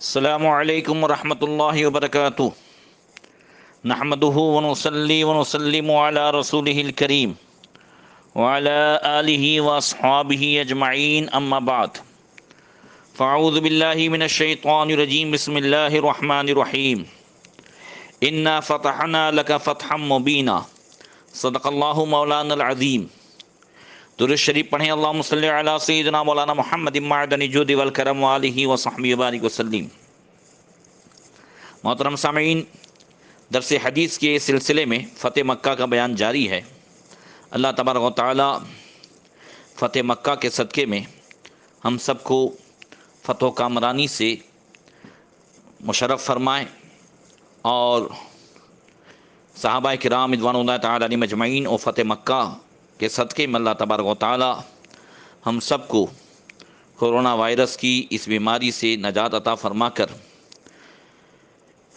السلام علیکم ورحمۃ اللہ وبرکاتہ۔ نحمدہ ونصلی ونسلم علی رسولہ الکریم وعلی آلہ واصحابہ اجمعین، اما بعد فاعوذ باللہ من الشیطان الرجیم، بسم اللہ الرحمن الرحیم۔ انا فتحنا لک فتحا مبینا، صدق اللہ مولانا العظیم۔ درود شریف پڑھیں، اللہم صلی علی سیدنا مولانا محمد معدن الجود والکرم وآلہ وصحبہ وبارک وسلم۔ محترم سامعین، درس حدیث کے سلسلے میں فتح مکہ کا بیان جاری ہے۔ اللہ تبارک و تعالی فتح مکہ کے صدقے میں ہم سب کو فتح و کامرانی سے مشرف فرمائیں، اور صحابہ کرام رضوان اللہ تعالی علیہم اجمعین اور فتح مکہ کے صدقے میں اللہ تبارک و تعالی ہم سب کو کورونا وائرس کی اس بیماری سے نجات عطا فرما کر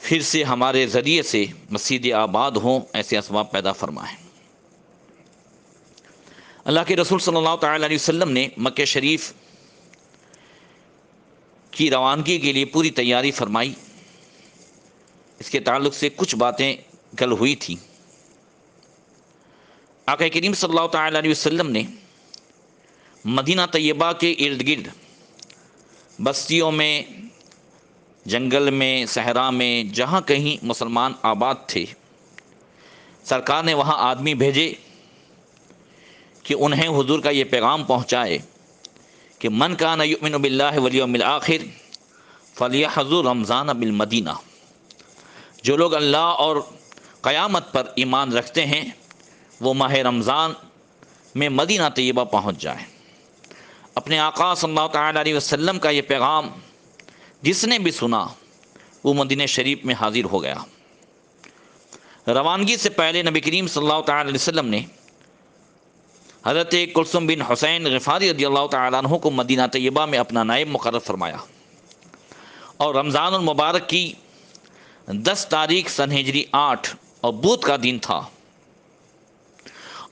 پھر سے ہمارے ذریعے سے مسجد آباد ہوں، ایسے اسباب پیدا فرمائیں۔ اللہ کے رسول صلی اللہ تعالی علیہ وسلم نے مکہ شریف کی روانگی کے لیے پوری تیاری فرمائی۔ اس کے تعلق سے کچھ باتیں کل ہوئی تھیں۔ آقا کریم صلی اللہ تعالی علیہ وسلم نے مدینہ طیبہ کے ارد گرد بستیوں میں، جنگل میں، صحرا میں، جہاں کہیں مسلمان آباد تھے، سرکار نے وہاں آدمی بھیجے کہ انہیں حضور کا یہ پیغام پہنچائے کہ من کان یؤمن باللہ والیوم الآخر فلیحضر رمضان بالمدینہ۔ جو لوگ اللہ اور قیامت پر ایمان رکھتے ہیں وہ ماہ رمضان میں مدینہ طیبہ پہنچ جائیں۔ اپنے آقا صلی اللہ تعالی علیہ وسلم کا یہ پیغام جس نے بھی سنا وہ مدینہ شریف میں حاضر ہو گیا۔ روانگی سے پہلے نبی کریم صلی اللہ تعالی علیہ وسلم نے حضرت کلثوم بن حسین غفاری رضی اللہ تعالیٰ عنہ کو مدینہ طیبہ میں اپنا نائب مقرر فرمایا، اور رمضان المبارک کی 10 تاریخ سن ہجری 8 اور بدھ کا دن تھا،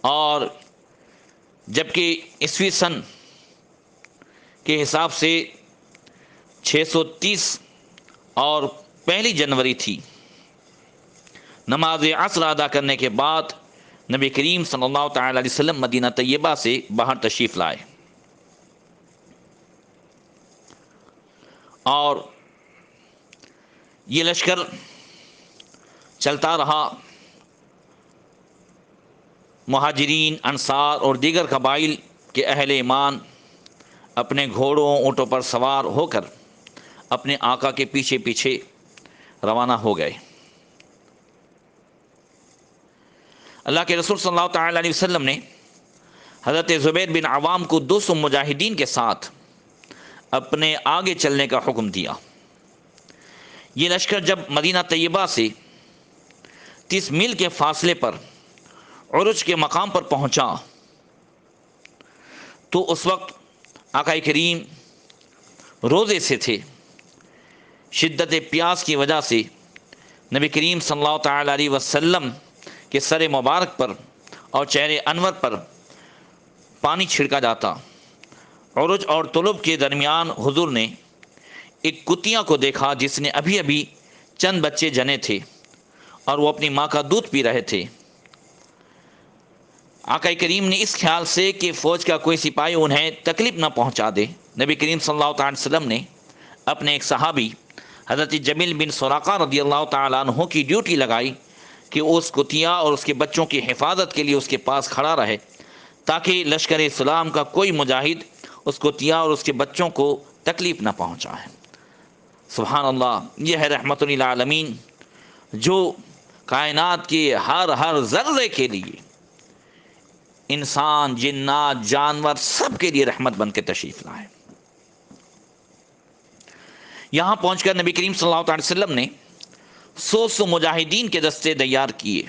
اور جبکہ عیسوی سن کے حساب سے 630 اور پہلی جنوری تھی۔ نماز عصر ادا کرنے کے بعد نبی کریم صلی اللہ تعالی علیہ وسلم مدینہ طیبہ سے باہر تشریف لائے، اور یہ لشکر چلتا رہا۔ مہاجرین، انصار اور دیگر قبائل کے اہل ایمان اپنے گھوڑوں، اونٹوں پر سوار ہو کر اپنے آقا کے پیچھے پیچھے روانہ ہو گئے۔ اللہ کے رسول صلی اللہ تعالی علیہ وسلم نے حضرت زبیر بن عوام کو 200 مجاہدین کے ساتھ اپنے آگے چلنے کا حکم دیا۔ یہ لشکر جب مدینہ طیبہ سے 30 میل کے فاصلے پر عرج کے مقام پر پہنچا تو اس وقت آقا کریم روزے سے تھے۔ شدت پیاس کی وجہ سے نبی کریم صلی اللہ تعالی علیہ وسلم کے سر مبارک پر اور چہرے انور پر پانی چھڑکا جاتا۔ عرج اور طلوع کے درمیان حضور نے ایک کتیا کو دیکھا جس نے ابھی ابھی چند بچے جنے تھے اور وہ اپنی ماں کا دودھ پی رہے تھے۔ آقا کریم نے اس خیال سے کہ فوج کا کوئی سپاہی انہیں تکلیف نہ پہنچا دے، نبی کریم صلی اللہ تعالی وسلم نے اپنے ایک صحابی حضرت جمیل بن سراقہ رضی اللہ تعالیٰ عنہ کی ڈیوٹی لگائی کہ اس کتیا اور اس کے بچوں کی حفاظت کے لیے اس کے پاس کھڑا رہے، تاکہ لشکر اسلام کا کوئی مجاہد اس کتیا اور اس کے بچوں کو تکلیف نہ پہنچائے۔ سبحان اللہ، یہ ہے رحمت للعالمین جو کائنات کے ہر ذرے کے لیے، انسان، جنات، جانور، سب کے لیے رحمت بن کے تشریف لائے۔ یہاں پہنچ کر نبی کریم صلی اللہ علیہ وسلم نے 100 مجاہدین کے دستے تیار کیے،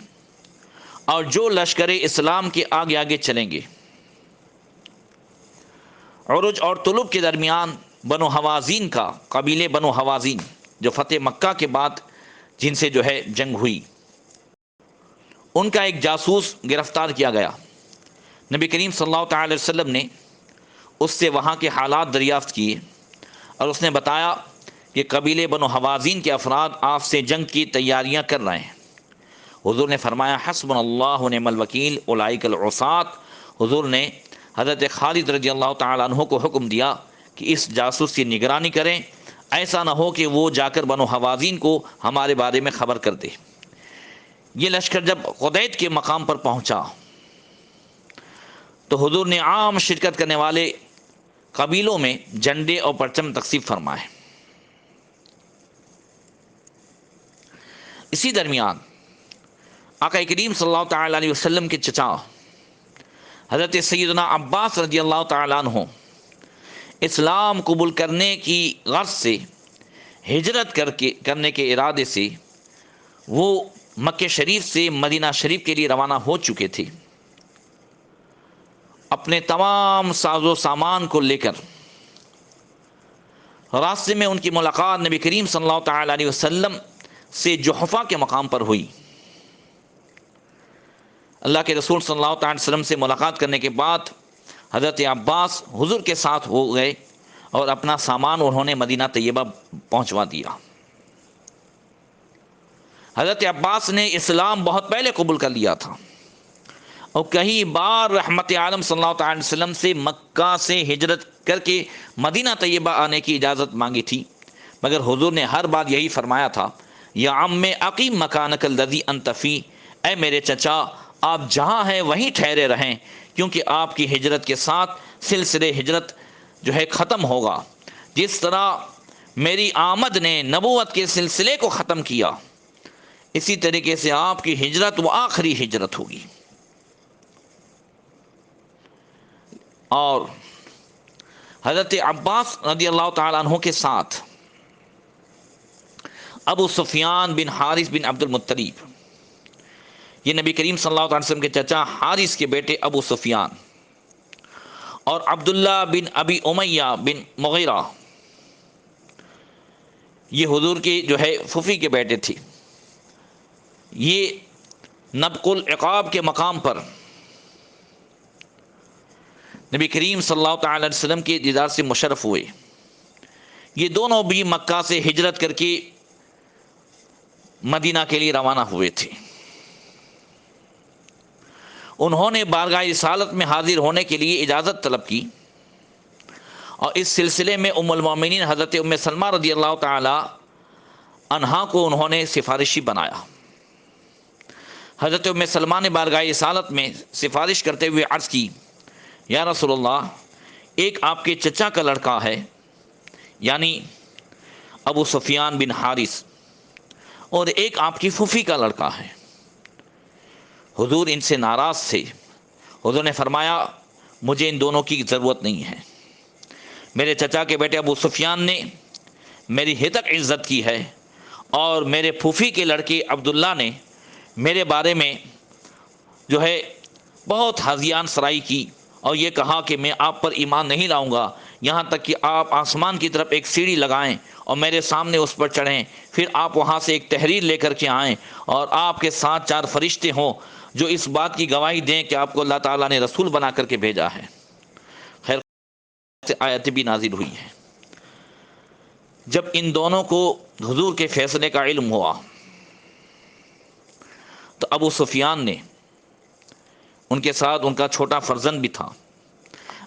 اور جو لشکر اسلام کے آگے آگے چلیں گے۔ عرج اور طلوع کے درمیان بنو حوازین کا، قبیلے بنو حوازین جو فتح مکہ کے بعد جن سے جنگ ہوئی، ان کا ایک جاسوس گرفتار کیا گیا۔ نبی کریم صلی اللہ تعالی علیہ وسلم نے اس سے وہاں کے حالات دریافت کیے، اور اس نے بتایا کہ قبیلے بنو حوازین کے افراد آپ سے جنگ کی تیاریاں کر رہے ہیں۔ حضور نے فرمایا حسبنا اللہ و نعم الوکیل اولئک العصاۃ۔ حضور نے حضرت خالد رضی اللہ تعالیٰ عنہ کو حکم دیا کہ اس جاسوس کی نگرانی کریں، ایسا نہ ہو کہ وہ جا کر بنو حوازین کو ہمارے بارے میں خبر کر دے۔ یہ لشکر جب قدید کے مقام پر پہنچا تو حضور نے عام شرکت کرنے والے قبیلوں میں جھنڈے اور پرچم تقسیم فرمائے۔ اسی درمیان آقا کریم صلی اللہ تعالیٰ علیہ وسلم کے چچا حضرت سیدنا عباس رضی اللہ تعالیٰ عنہ اسلام قبول کرنے کی غرض سے ہجرت کرنے کے ارادے سے وہ مکہ شریف سے مدینہ شریف کے لیے روانہ ہو چکے تھے۔ اپنے تمام ساز و سامان کو لے کر راستے میں ان کی ملاقات نبی کریم صلی اللہ تعالیٰ علیہ وسلم سے جحفہ کے مقام پر ہوئی۔ اللہ کے رسول صلی اللہ تعالیٰ علیہ وسلم سے ملاقات کرنے کے بعد حضرت عباس حضور کے ساتھ ہو گئے اور اپنا سامان انہوں نے مدینہ طیبہ پہنچوا دیا۔ حضرت عباس نے اسلام بہت پہلے قبول کر لیا تھا اور کئی بار رحمت عالم صلی اللہ تعالیٰ علیہ وسلم سے مکہ سے ہجرت کر کے مدینہ طیبہ آنے کی اجازت مانگی تھی، مگر حضور نے ہر بار یہی فرمایا تھا یا عم اقیم مکانک الذی انت فی، اے میرے چچا آپ جہاں ہیں وہیں ٹھہرے رہیں، کیونکہ آپ کی ہجرت کے ساتھ سلسلے ہجرت جو ہے ختم ہوگا۔ جس طرح میری آمد نے نبوت کے سلسلے کو ختم کیا، اسی طریقے سے آپ کی ہجرت وہ آخری ہجرت ہوگی۔ اور حضرت عباس رضی اللہ تعالیٰ عنہ کے ساتھ ابو سفیان بن حارث بن عبد المطلب، یہ نبی کریم صلی اللہ علیہ وسلم کے چچا حارث کے بیٹے ابو سفیان، اور عبداللہ بن ابی امیہ بن مغیرہ، یہ حضور کے جو ہے پھوپھی کے بیٹے تھے۔ یہ نبق العقاب کے مقام پر نبی کریم صلی اللہ تعالی علیہ وسلم کے دیدار سے مشرف ہوئے۔ یہ دونوں بھی مکہ سے ہجرت کر کے مدینہ کے لیے روانہ ہوئے تھے۔ انہوں نے بارگاہ رسالت میں حاضر ہونے کے لیے اجازت طلب کی، اور اس سلسلے میں ام المومنین حضرت ام سلمہ رضی اللہ تعالی عنہا کو انہوں نے سفارشی بنایا۔ حضرت ام سلمہ نے بارگاہ رسالت میں سفارش کرتے ہوئے عرض کی یا رسول اللہ، ایک آپ کے چچا کا لڑکا ہے یعنی ابو سفیان بن حارث، اور ایک آپ کی پھوپھی کا لڑکا ہے۔ حضور ان سے ناراض تھے۔ حضور نے فرمایا مجھے ان دونوں کی ضرورت نہیں ہے، میرے چچا کے بیٹے ابو سفیان نے میری ہتک عزت کی ہے، اور میرے پھوپھی کے لڑکے عبداللہ نے میرے بارے میں جو ہے بہت ہذیان سرائی کی اور یہ کہا کہ میں آپ پر ایمان نہیں لاؤں گا یہاں تک کہ آپ آسمان کی طرف ایک سیڑھی لگائیں اور میرے سامنے اس پر چڑھیں، پھر آپ وہاں سے ایک تحریر لے کر کے آئیں اور آپ کے ساتھ 4 فرشتے ہوں جو اس بات کی گواہی دیں کہ آپ کو اللہ تعالیٰ نے رسول بنا کر کے بھیجا ہے۔ خیر آیت بھی نازل ہوئی ہے۔ جب ان دونوں کو حضور کے فیصلے کا علم ہوا تو ابو سفیان نے ان کے ساتھ ان کا چھوٹا فرزند بھی تھا،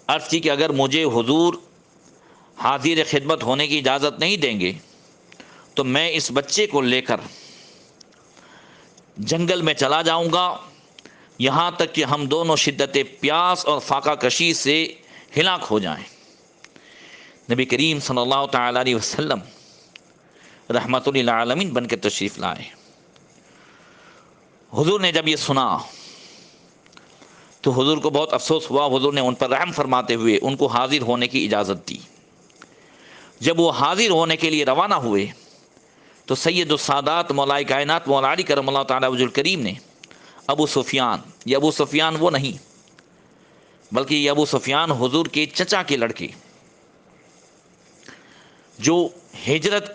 عرض کی کہ اگر مجھے حضور حاضر خدمت ہونے کی اجازت نہیں دیں گے تو میں اس بچے کو لے کر جنگل میں چلا جاؤں گا، یہاں تک کہ ہم دونوں شدت پیاس اور فاقہ کشی سے ہلاک ہو جائیں۔ نبی کریم صلی اللہ تعالیٰ علیہ وسلم رحمت للعالمین بن کے تشریف لائے۔ حضور نے جب یہ سنا تو حضور کو بہت افسوس ہوا۔ حضور نے ان پر رحم فرماتے ہوئے ان کو حاضر ہونے کی اجازت دی۔ جب وہ حاضر ہونے کے لیے روانہ ہوئے تو سید السادات مولا کائنات مولا علی کرم اللہ تعالیٰ وجہ الکریم نے ابو سفیان، یہ ابو سفیان وہ نہیں بلکہ یہ ابو سفیان حضور کے چچا کے لڑکے جو ہجرت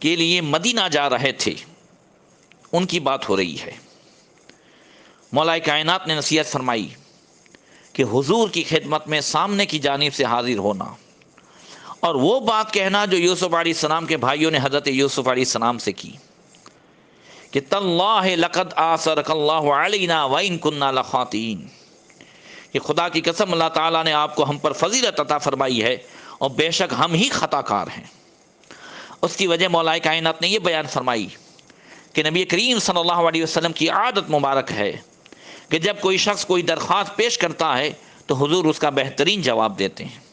کے لیے مدینہ جا رہے تھے، ان کی بات ہو رہی ہے۔ مولا کائنات نے نصیحت فرمائی کہ حضور کی خدمت میں سامنے کی جانب سے حاضر ہونا اور وہ بات کہنا جو یوسف علیہ السلام کے بھائیوں نے حضرت یوسف علیہ السلام سے کی کہ تاللہ لقد آثرک اللہ علینا وإن كنا لخاطئین، کہ خدا کی قسم اللہ تعالیٰ نے آپ کو ہم پر فضیلت عطا فرمائی ہے اور بے شک ہم ہی خطا کار ہیں۔ اس کی وجہ مولا کائنات نے یہ بیان فرمائی کہ نبی کریم صلی اللہ علیہ وسلم کی عادت مبارک ہے کہ جب کوئی شخص کوئی درخواست پیش کرتا ہے تو حضور اس کا بہترین جواب دیتے ہیں۔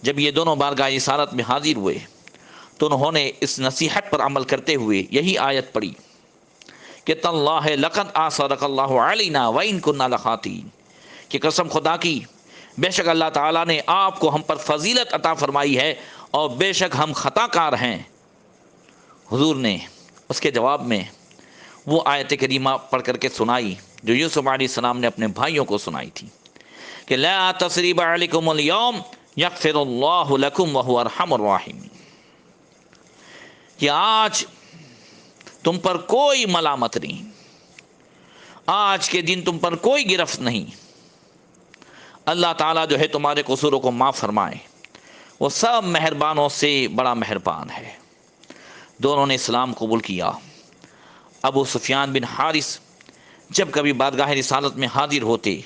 جب یہ دونوں بارگاہ رسالت میں حاضر ہوئے تو انہوں نے اس نصیحت پر عمل کرتے ہوئے یہی آیت پڑھی کہ تاللہ لقد آثرک اللہ علینا وإن كنا لخاطئین، کہ قسم خدا کی بے شک اللہ تعالیٰ نے آپ کو ہم پر فضیلت عطا فرمائی ہے اور بے شک ہم خطا کار ہیں۔ حضور نے اس کے جواب میں وہ آیت کریمہ پڑھ کر کے سنائی جو یوسف علیہ السلام نے اپنے بھائیوں کو سنائی تھی کہ لا تثریب علیکم اليوم یغفر اللہ لکم وہو ارحم الراحمین، کہ آج تم پر کوئی ملامت نہیں، آج کے دن تم پر کوئی گرفت نہیں، اللہ تعالیٰ جو ہے تمہارے قصوروں کو معاف فرمائے، وہ سب مہربانوں سے بڑا مہربان ہے۔ دونوں نے اسلام قبول کیا۔ ابو سفیان بن حارث جب کبھی بارگاہ رسالت میں حاضر ہوتے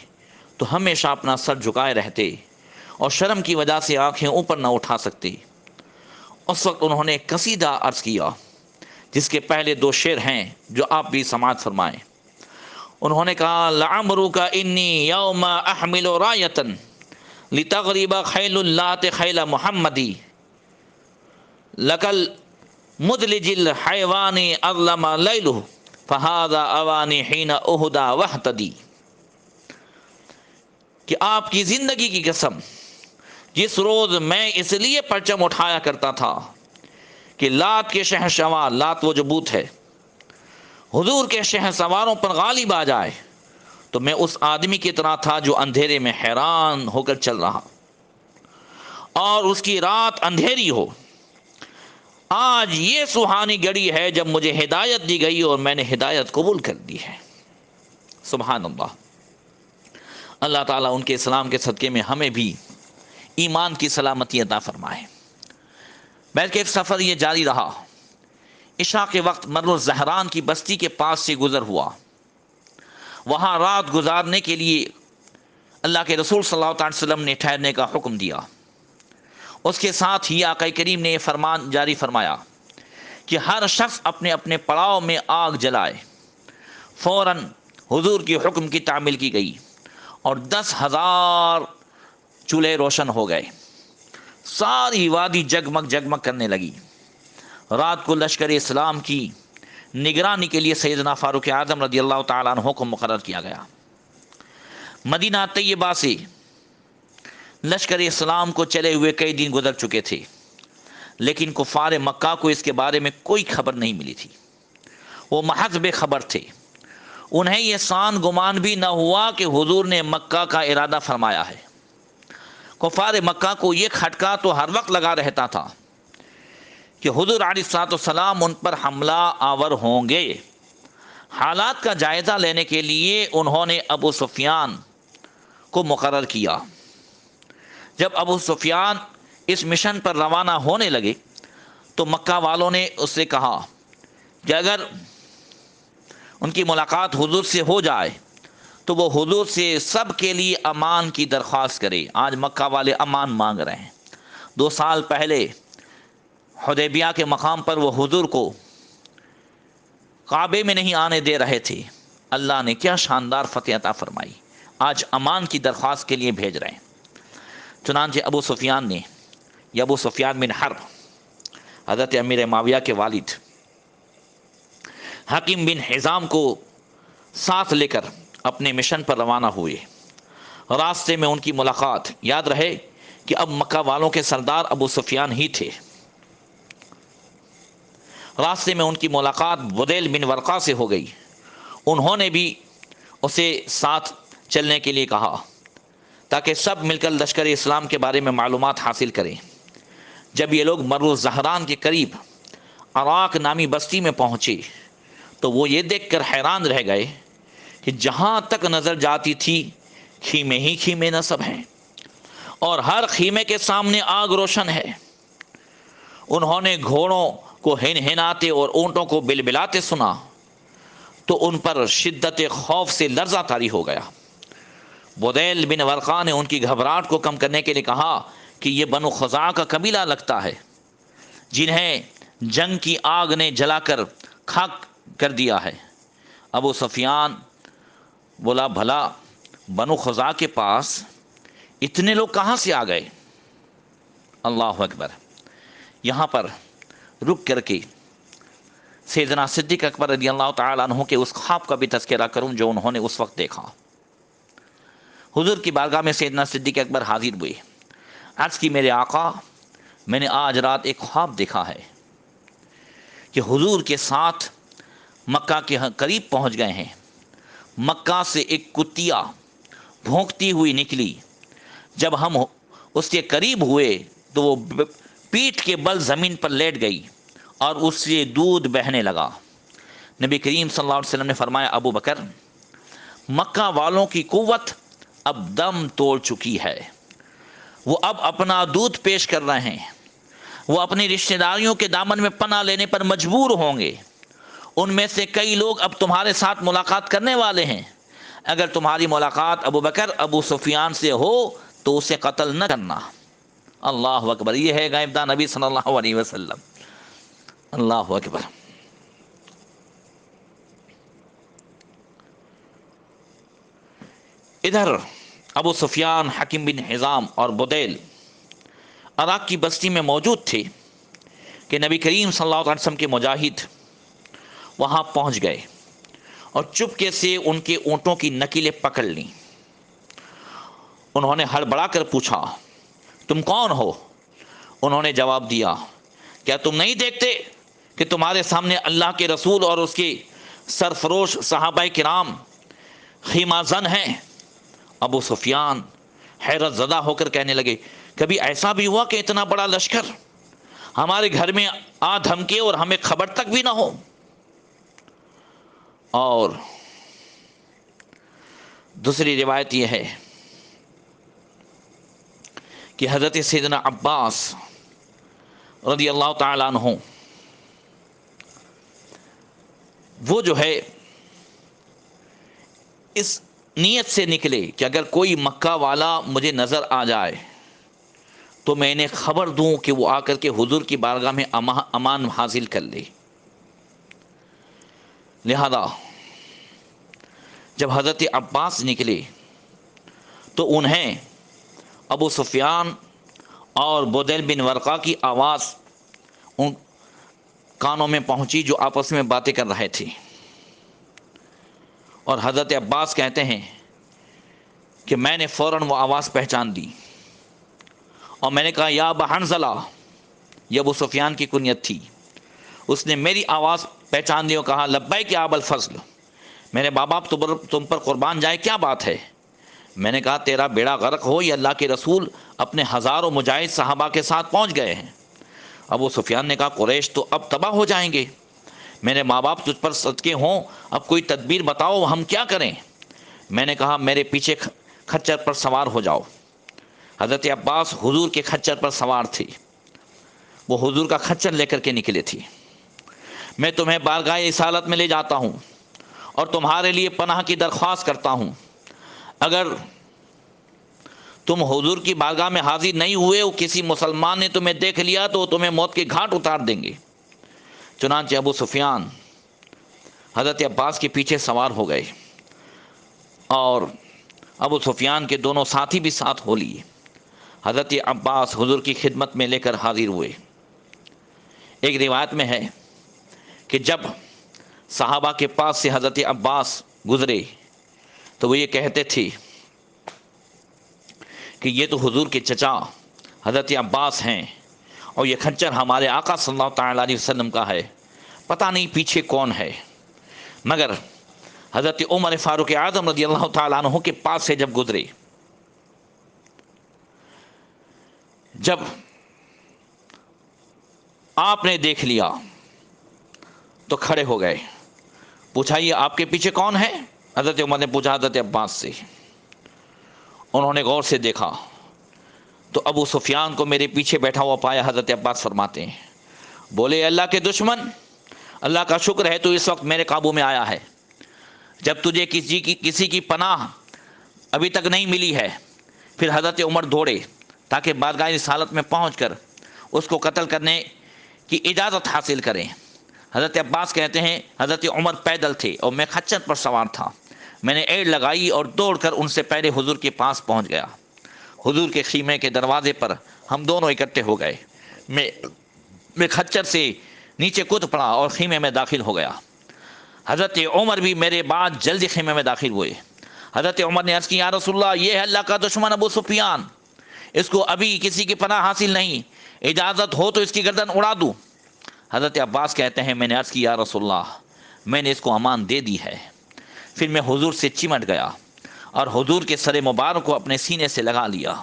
تو ہمیشہ اپنا سر جھکائے رہتے اور شرم کی وجہ سے آنکھیں اوپر نہ اٹھا سکتے۔ اس وقت انہوں نے ایک قصیدہ عرض کیا جس کے پہلے دو شعر ہیں جو آپ بھی سماعت فرمائیں۔ انہوں نے کہا لعمرک انی یوم احمل رایتا لتغرب خیل اللات خیل محمدی لکل مدلج الحیوان اظلم لیلہ فہذا اوانی حین اہدا وحتدی، کہ آپ کی زندگی کی قسم جس روز میں اس لیے پرچم اٹھایا کرتا تھا کہ لات کے شہسوار، لات وہ جو بت ہے، حضور کے شہسواروں پر غالب آ جائے تو میں اس آدمی کی طرح تھا جو اندھیرے میں حیران ہو کر چل رہا اور اس کی رات اندھیری ہو۔ آج یہ سہانی گھڑی ہے جب مجھے ہدایت دی گئی اور میں نے ہدایت قبول کر دی ہے۔ سبحان اللہ۔ اللہ تعالیٰ ان کے اسلام کے صدقے میں ہمیں بھی ایمان کی سلامتی عطا فرمائے۔ بلکہ ایک سفر یہ جاری رہا، عشاء کے وقت مر الزہران کی بستی کے پاس سے گزر ہوا، وہاں رات گزارنے کے لیے اللہ کے رسول صلی اللہ علیہ وسلم نے ٹھہرنے کا حکم دیا۔ اس کے ساتھ ہی آقا کریم نے یہ فرمان جاری فرمایا کہ ہر شخص اپنے اپنے پڑاؤ میں آگ جلائے۔ فوراً حضور کے حکم کی تعمیل کی گئی اور 10,000 چولہے روشن ہو گئے، ساری وادی جگمگ جگمگ کرنے لگی۔ رات کو لشکر اسلام کی نگرانی کے لیے سیدنا فاروق اعظم رضی اللہ تعالیٰ عنہ کو مقرر کیا گیا۔ مدینہ طیبہ سے لشکر اسلام کو چلے ہوئے کئی دن گزر چکے تھے، لیکن کفار مکہ کو اس کے بارے میں کوئی خبر نہیں ملی تھی۔ وہ محض بے خبر تھے، انہیں یہ سان گمان بھی نہ ہوا کہ حضور نے مکہ کا ارادہ فرمایا ہے۔ کفار مکہ کو یہ کھٹکا تو ہر وقت لگا رہتا تھا کہ حضور علیہ الصلوۃ والسلام ان پر حملہ آور ہوں گے۔ حالات کا جائزہ لینے کے لیے انہوں نے ابو سفیان کو مقرر کیا۔ جب ابو سفیان اس مشن پر روانہ ہونے لگے تو مکہ والوں نے اس سے کہا کہ اگر ان کی ملاقات حضور سے ہو جائے تو وہ حضور سے سب کے لیے امان کی درخواست کرے۔ آج مکہ والے امان مانگ رہے ہیں، 2 سال پہلے حدیبیہ کے مقام پر وہ حضور کو کعبے میں نہیں آنے دے رہے تھے، اللہ نے کیا شاندار فتح عطا فرمائی، آج امان کی درخواست کے لیے بھیج رہے ہیں۔ چنانچہ ابو سفیان نے، یا ابو سفیان بن حرب حضرت امیر معاویہ کے والد حکیم بن حزام کو ساتھ لے کر اپنے مشن پر روانہ ہوئے۔ راستے میں ان کی ملاقات، یاد رہے کہ اب مکہ والوں کے سردار ابو سفیان ہی تھے، راستے میں ان کی ملاقات بدیل بن ورقہ سے ہو گئی۔ انہوں نے بھی اسے ساتھ چلنے کے لیے کہا تاکہ سب مل کر لشکر اسلام کے بارے میں معلومات حاصل کریں۔ جب یہ لوگ مر الزہران کے قریب عراق نامی بستی میں پہنچے تو وہ یہ دیکھ کر حیران رہ گئے کہ جہاں تک نظر جاتی تھی خیمے ہی خیمے نصب ہیں، اور ہر خیمے کے سامنے آگ روشن ہے۔ انہوں نے گھوڑوں کو ہنہناتے اور اونٹوں کو بلبلاتے سنا تو ان پر شدت خوف سے لرزہ طاری ہو گیا۔ بدیل بن ورقا نے ان کی گھبراہٹ کو کم کرنے کے لیے کہا کہ یہ بنو خزاعہ کا قبیلہ لگتا ہے جنہیں جنگ کی آگ نے جلا کر خاک کر دیا ہے۔ ابو سفیان بولا بھلا بنو خزاعہ کے پاس اتنے لوگ کہاں سے آ گئے؟ اللہ اکبر۔ یہاں پر رک کر کے سیدنا صدیق اکبر رضی اللہ تعالیٰ عنہ کے اس خواب کا بھی تذکرہ کروں جو انہوں نے اس وقت دیکھا۔ حضور کی بارگاہ میں سیدنا صدیق اکبر حاضر ہوئے، عرض کی میرے آقا میں نے آج رات ایک خواب دیکھا ہے کہ حضور کے ساتھ مکہ کے قریب پہنچ گئے ہیں۔ مکہ سے ایک کتیا بھونکتی ہوئی نکلی، جب ہم اس کے قریب ہوئے تو وہ پیٹھ کے بل زمین پر لیٹ گئی اور اس سے دودھ بہنے لگا۔ نبی کریم صلی اللہ علیہ وسلم نے فرمایا ابو بکر مکہ والوں کی قوت اب دم توڑ چکی ہے، وہ اب اپنا دودھ پیش کر رہے ہیں، وہ اپنی رشتہ داریوں کے دامن میں پناہ لینے پر مجبور ہوں گے۔ ان میں سے کئی لوگ اب تمہارے ساتھ ملاقات کرنے والے ہیں، اگر تمہاری ملاقات ابو بکر ابو سفیان سے ہو تو اسے قتل نہ کرنا۔ اللہ اکبر۔ یہ ہے غیب داں نبی صلی اللہ علیہ وسلم۔ اللہ اکبر۔ ادھر ابو سفیان، حکیم بن حزام اور بدیل عراق کی بستی میں موجود تھے کہ نبی کریم صلی اللہ علیہ وسلم کے مجاہد وہاں پہنچ گئے اور چپکے سے ان کے اونٹوں کی نکیلیں پکڑ لیں۔ انہوں نے ہڑبڑا کر پوچھا تم کون ہو؟ انہوں نے جواب دیا کیا تم نہیں دیکھتے کہ تمہارے سامنے اللہ کے رسول اور اس کے سرفروش صحابہ کرام خیمہ زن ہیں؟ ابو سفیان حیرت زدہ ہو کر کہنے لگے کبھی ایسا بھی ہوا کہ اتنا بڑا لشکر ہمارے گھر میں آ دھمکے اور ہمیں خبر تک بھی نہ ہو؟ اور دوسری روایت یہ ہے کہ حضرت سیدنا عباس رضی اللہ تعالیٰ عنہ وہ جو ہے اس نیت سے نکلے کہ اگر کوئی مکہ والا مجھے نظر آ جائے تو میں انہیں خبر دوں کہ وہ آ کر کے حضور کی بارگاہ میں امان حاصل کر لے۔ لہذا جب حضرت عباس نکلے تو انہیں ابو سفیان اور بدیل بن ورقا کی آواز ان کانوں میں پہنچی جو آپس میں باتیں کر رہے تھے، اور حضرت عباس کہتے ہیں کہ میں نے فوراً وہ آواز پہچان دی اور میں نے کہا یا ابا حنظلہ، یہ ابو سفیان کی کنیت تھی۔ اس نے میری آواز پہچان دی اور کہا لبیک یا ابا الفضل، میرے بابا تم پر قربان جائے کیا بات ہے؟ میں نے کہا تیرا بیڑا غرق ہو، یہ اللہ کے رسول اپنے ہزاروں مجاہد صحابہ کے ساتھ پہنچ گئے ہیں۔ ابو سفیان نے کہا قریش تو اب تباہ ہو جائیں گے، میرے ماں باپ تجھ پر صدقے ہوں، اب کوئی تدبیر بتاؤ ہم کیا کریں؟ میں نے کہا میرے پیچھے کھچر پر سوار ہو جاؤ۔ حضرت عباس حضور کے کھچر پر سوار تھے، وہ حضور کا کھچر لے کر کے نکلے تھے۔ میں تمہیں بارگاہ رسالت میں لے جاتا ہوں اور تمہارے لیے پناہ کی درخواست کرتا ہوں، اگر تم حضور کی بارگاہ میں حاضر نہیں ہوئے اور کسی مسلمان نے تمہیں دیکھ لیا تو تمہیں موت کے گھاٹ اتار دیں گے۔ چنانچہ ابو سفیان حضرت عباس کے پیچھے سوار ہو گئے اور ابو سفیان کے دونوں ساتھی بھی ساتھ ہو لیے۔ حضرت عباس حضور کی خدمت میں لے کر حاضر ہوئے۔ ایک روایت میں ہے کہ جب صحابہ کے پاس سے حضرت عباس گزرے تو وہ یہ کہتے تھے کہ یہ تو حضور کے چچا حضرت عباس ہیں اور یہ کھچر ہمارے آقا صلی اللہ تعالیٰ علیہ وسلم کا ہے، پتہ نہیں پیچھے کون ہے۔ مگر حضرت عمر فاروق اعظم رضی اللہ تعالیٰ عنہ کے پاس سے جب گزرے، جب آپ نے دیکھ لیا تو کھڑے ہو گئے، پوچھا یہ آپ کے پیچھے کون ہے؟ حضرت عمر نے پوچھا حضرت عباس سے۔ انہوں نے غور سے دیکھا تو ابو سفیان کو میرے پیچھے بیٹھا ہوا پایا۔ حضرت عباس فرماتے ہیں، بولے اللہ کے دشمن، اللہ کا شکر ہے تو اس وقت میرے قابو میں آیا ہے، جب تجھے کسی کی پناہ ابھی تک نہیں ملی ہے۔ پھر حضرت عمر دوڑے تاکہ بارگاہ رسالت میں پہنچ کر اس کو قتل کرنے کی اجازت حاصل کریں۔ حضرت عباس کہتے ہیں حضرت عمر پیدل تھے اور میں خچر پر سوار تھا۔ میں نے ایڑ لگائی اور دوڑ کر ان سے پہلے حضور کے پاس پہنچ گیا۔ حضور کے خیمے کے دروازے پر ہم دونوں اکٹھے ہو گئے۔ میں خچر سے نیچے کود پڑا اور خیمے میں داخل ہو گیا۔ حضرت عمر بھی میرے بعد جلدی خیمے میں داخل ہوئے۔ حضرت عمر نے عرض کی، یا رسول اللہ، یہ ہے اللہ کا دشمن ابو سفیان، اس کو ابھی کسی کی پناہ حاصل نہیں، اجازت ہو تو اس کی گردن اڑا دوں۔ حضرت عباس کہتے ہیں میں نے عرض کی، یا رسول اللہ، میں نے اس کو امان دے دی ہے۔ پھر میں حضور سے چمٹ گیا اور حضور کے سر مبارک کو اپنے سینے سے لگا لیا۔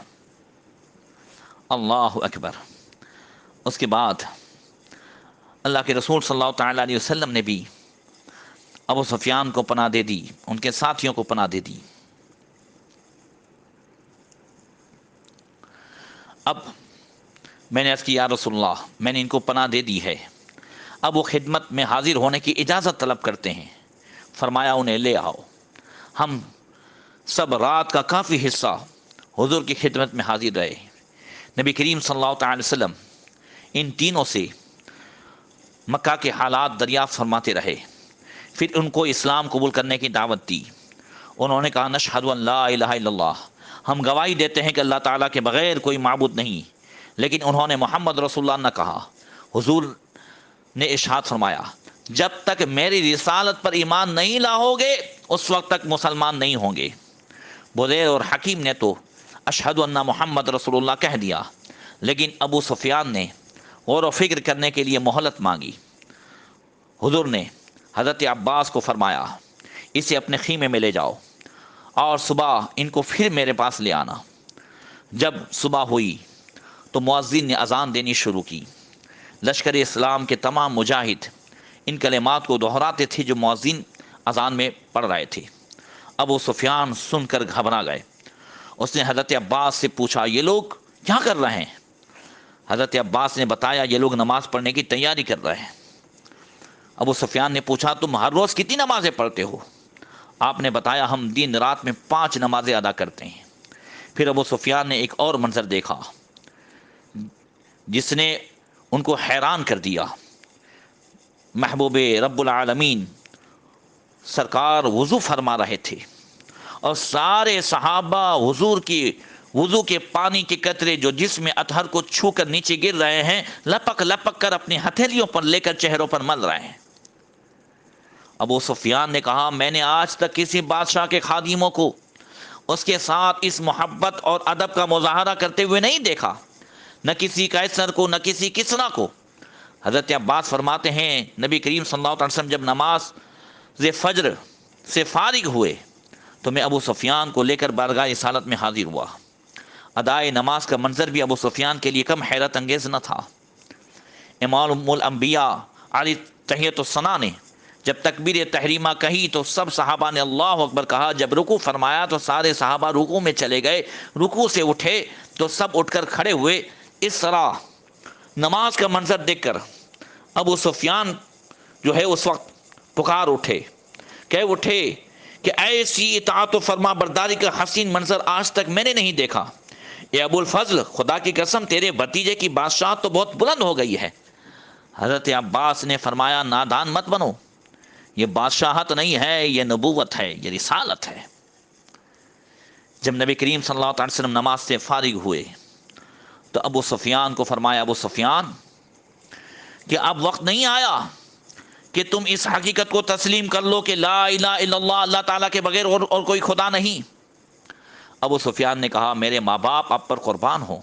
اللہ اکبر۔ اس کے بعد اللہ کے رسول صلی اللہ تعالیٰ علیہ وسلم نے بھی ابو سفیان کو پناہ دے دی، ان کے ساتھیوں کو پناہ دے دی۔ اب میں نے عرض کی، یا رسول اللہ، میں نے ان کو پناہ دے دی ہے، اب وہ خدمت میں حاضر ہونے کی اجازت طلب کرتے ہیں۔ فرمایا انہیں لے آؤ۔ ہم سب رات کا کافی حصہ حضور کی خدمت میں حاضر رہے۔ نبی کریم صلی اللہ تعالی وسلم ان تینوں سے مکہ کے حالات دریافت فرماتے رہے، پھر ان کو اسلام قبول کرنے کی دعوت دی۔ انہوں نے کہا، نشہد ان لا الہ الا اللہ، ہم گواہی دیتے ہیں کہ اللہ تعالیٰ کے بغیر کوئی معبود نہیں، لیکن انہوں نے محمد رسول اللہ نہ کہا۔ حضور نے ارشاد فرمایا، جب تک میری رسالت پر ایمان نہیں لاؤ گے اس وقت تک مسلمان نہیں ہوں گے۔ بزیر اور حکیم نے تو اشہد ان محمد رسول اللہ کہہ دیا، لیکن ابو سفیان نے غور و فکر کرنے کے لیے مہلت مانگی۔ حضور نے حضرت عباس کو فرمایا، اسے اپنے خیمے میں لے جاؤ اور صبح ان کو پھر میرے پاس لے آنا۔ جب صبح ہوئی تو مؤذن نے اذان دینی شروع کی۔ لشکر اسلام کے تمام مجاہد ان کلمات کو دہراتے تھے جو مؤذن اذان میں پڑھ رہے تھے۔ ابو سفیان سن کر گھبرا گئے۔ اس نے حضرت عباس سے پوچھا، یہ لوگ کیا کر رہے ہیں؟ حضرت عباس نے بتایا، یہ لوگ نماز پڑھنے کی تیاری کر رہے ہیں۔ ابو سفیان نے پوچھا، تم ہر روز کتنی نمازیں پڑھتے ہو؟ آپ نے بتایا، ہم دن رات میں 5 نمازیں ادا کرتے ہیں۔ پھر ابو سفیان نے ایک اور منظر دیکھا جس نے ان کو حیران کر دیا۔ محبوب رب العالمین سرکار وضو فرما رہے تھے اور سارے صحابہ حضور کی وضو کے پانی کے قطرے جو جسم اطہر کو چھو کر نیچے گر رہے ہیں، لپک لپک کر اپنی ہتھیلیوں پر لے کر چہروں پر مل رہے ہیں۔ ابو سفیان نے کہا، میں نے آج تک کسی بادشاہ کے خادموں کو اس کے ساتھ اس محبت اور ادب کا مظاہرہ کرتے ہوئے نہیں دیکھا، نہ کسی قیصر کو، نہ کسی کسریٰ کو۔ حضرت عباس فرماتے ہیں، نبی کریم صلی اللہ علیہ وسلم جب نماز فجر سے فارغ ہوئے تو میں ابو سفیان کو لے کر بارگاہ رسالت میں حاضر ہوا۔ ادائے نماز کا منظر بھی ابو سفیان کے لیے کم حیرت انگیز نہ تھا۔ امام الانبیاء علی تحیۃ الثنا نے جب تکبیر تحریمہ کہی تو سب صحابہ نے اللہ اکبر کہا۔ جب رکوع فرمایا تو سارے صحابہ رکوع میں چلے گئے۔ رکوع سے اٹھے تو سب اٹھ کر کھڑے ہوئے۔ اس طرح نماز کا منظر دیکھ کر ابو سفیان جو ہے اس وقت پکار اٹھے کہ ایسی اطاعت و فرما برداری کا حسین منظر آج تک میں نے نہیں دیکھا۔ اے ابو الفضل، خدا کی قسم تیرے بھتیجے کی بادشاہت تو بہت بلند ہو گئی ہے۔ حضرت عباس نے فرمایا، نادان مت بنو، یہ بادشاہت نہیں ہے، یہ نبوت ہے، یہ رسالت ہے۔ جب نبی کریم صلی اللہ علیہ وسلم نماز سے فارغ ہوئے تو ابو سفیان کو فرمایا، ابو سفیان، کہ اب وقت نہیں آیا کہ تم اس حقیقت کو تسلیم کر لو کہ لا الہ الا اللہ، اللہ تعالیٰ کے بغیر اور کوئی خدا نہیں؟ ابو سفیان نے کہا، میرے ماں باپ آپ پر قربان ہو،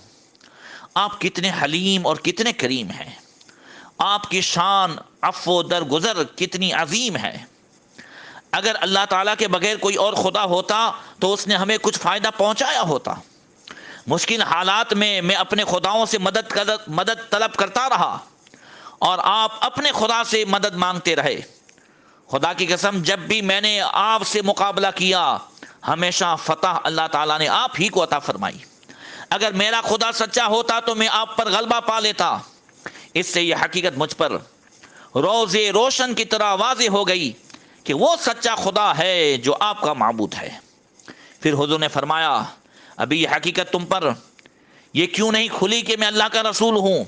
آپ کتنے حلیم اور کتنے کریم ہیں، آپ کی شان عفو درگزر کتنی عظیم ہے۔ اگر اللہ تعالیٰ کے بغیر کوئی اور خدا ہوتا تو اس نے ہمیں کچھ فائدہ پہنچایا ہوتا۔ مشکل حالات میں اپنے خداؤں سے مدد طلب کرتا رہا اور آپ اپنے خدا سے مدد مانگتے رہے۔ خدا کی قسم جب بھی میں نے آپ سے مقابلہ کیا ہمیشہ فتح اللہ تعالیٰ نے آپ ہی کو عطا فرمائی۔ اگر میرا خدا سچا ہوتا تو میں آپ پر غلبہ پا لیتا۔ اس سے یہ حقیقت مجھ پر روز روشن کی طرح واضح ہو گئی کہ وہ سچا خدا ہے جو آپ کا معبود ہے۔ پھر حضور نے فرمایا ابھی یہ حقیقت تم پر یہ کیوں نہیں کھلی کہ میں اللہ کا رسول ہوں؟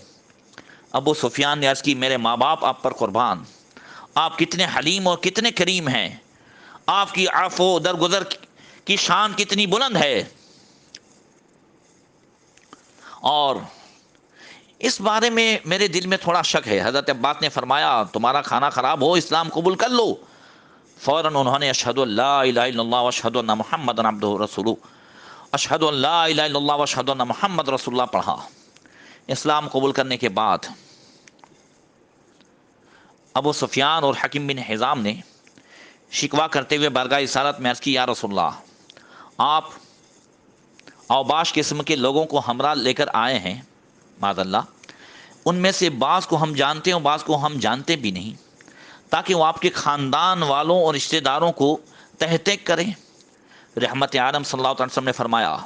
ابو سفیان نے عرض کی میرے ماں باپ آپ پر قربان، آپ کتنے حلیم اور کتنے کریم ہیں، آپ کی عفو درگزر کی شان کتنی بلند ہے۔ اور اس بارے میں میرے دل میں تھوڑا شک ہے۔ حضرت عباس نے فرمایا تمہارا کھانا خراب ہو، اسلام قبول کر لو۔ فوراً انہوں نے اشہد ان لا الہ الا اللہ واشہد ان محمد عبدہ ورسولہ، اشہد ان لا الہ الا اللہ واشہد ان محمد رسول اللہ پڑھا۔ اسلام قبول کرنے کے بعد ابو سفیان اور حکیم بن حزام نے شکوہ کرتے ہوئے بارگاہ رسالت میں عرض کی یا رسول اللہ، آپ اوباش قسم کے لوگوں کو ہمراہ لے کر آئے ہیں، معاذ اللہ، ان میں سے بعض کو ہم جانتے ہیں اور بعض کو ہم جانتے بھی نہیں، تاکہ وہ آپ کے خاندان والوں اور رشتہ داروں کو تحقیق کریں۔ رحمت عالم صلی اللہ علیہ وسلم نے فرمایا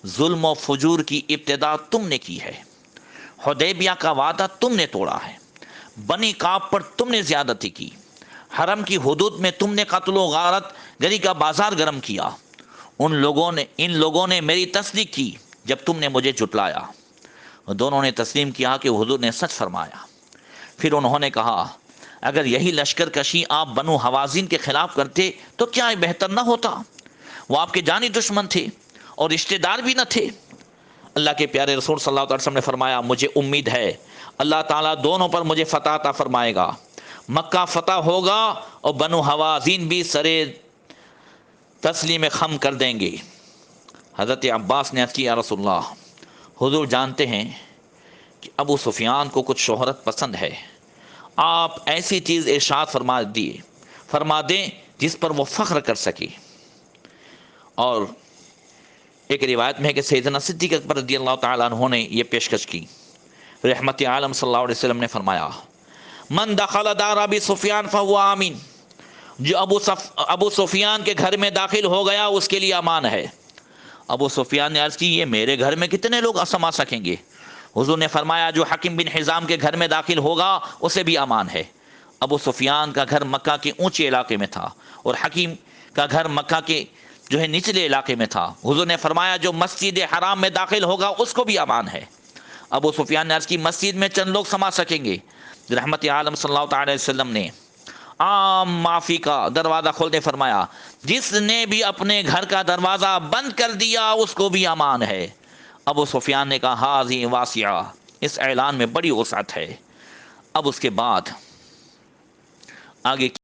ظلم و فجور کی ابتدا تم نے کی ہے، حدیبیہ کا وعدہ تم نے توڑا ہے، بنی کعب پر تم نے زیادتی کی، حرم کی حدود میں تم نے قتل و غارت گری کا بازار گرم کیا، ان لوگوں نے میری تصدیق کی جب تم نے مجھے جھٹلایا۔ دونوں نے تسلیم کیا کہ حضور نے سچ فرمایا۔ پھر انہوں نے کہا اگر یہی لشکر کشی آپ بنو حوازن کے خلاف کرتے تو کیا بہتر نہ ہوتا؟ وہ آپ کے جانی دشمن تھے اور رشتہ دار بھی نہ تھے۔ اللہ کے پیارے رسول صلی اللہ علیہ وسلم نے فرمایا مجھے امید ہے اللہ تعالیٰ دونوں پر مجھے فتح عطا فرمائے گا، مکہ فتح ہوگا اور بنو حوازن بھی سرے تسلیم خم کر دیں گے۔ حضرت عباس نے عرض کی یا رسول اللہ، حضور جانتے ہیں کہ ابو سفیان کو کچھ شہرت پسند ہے، آپ ایسی چیز ارشاد فرما دیں جس پر وہ فخر کر سکے۔ اور ایک روایت میں ہے کہ سیدنا صدیق اکبر رضی اللہ تعالیٰ عنہ نے یہ پیشکش کی۔ رحمت عالم صلی اللہ علیہ وسلم نے فرمایا من دخل دار ابی سفیان فہو آمین، جو ابو سفیان کے گھر میں داخل ہو گیا اس کے لیے امان ہے۔ ابو سفیان نے عرض کی یہ میرے گھر میں کتنے لوگ سما سکیں گے؟ حضور نے فرمایا جو حکیم بن حزام کے گھر میں داخل ہوگا اسے بھی امان ہے۔ ابو سفیان کا گھر مکہ کے اونچے علاقے میں تھا اور حکیم کا گھر مکہ کے نچلے علاقے میں تھا۔ حضور نے فرمایا جو مسجد حرام میں داخل ہوگا اس کو بھی امان ہے۔ ابو سفیان نے عرض کی مسجد میں چند لوگ سما سکیں گے؟ رحمت عالم صلی اللہ تعالی وسلم نے عام معافی کا دروازہ کھولتے فرمایا جس نے بھی اپنے گھر کا دروازہ بند کر دیا اس کو بھی امان ہے۔ ابو سفیان نے کہا ہاذی واسعہ، اس اعلان میں بڑی وسعت ہے۔ اب اس کے بعد آگے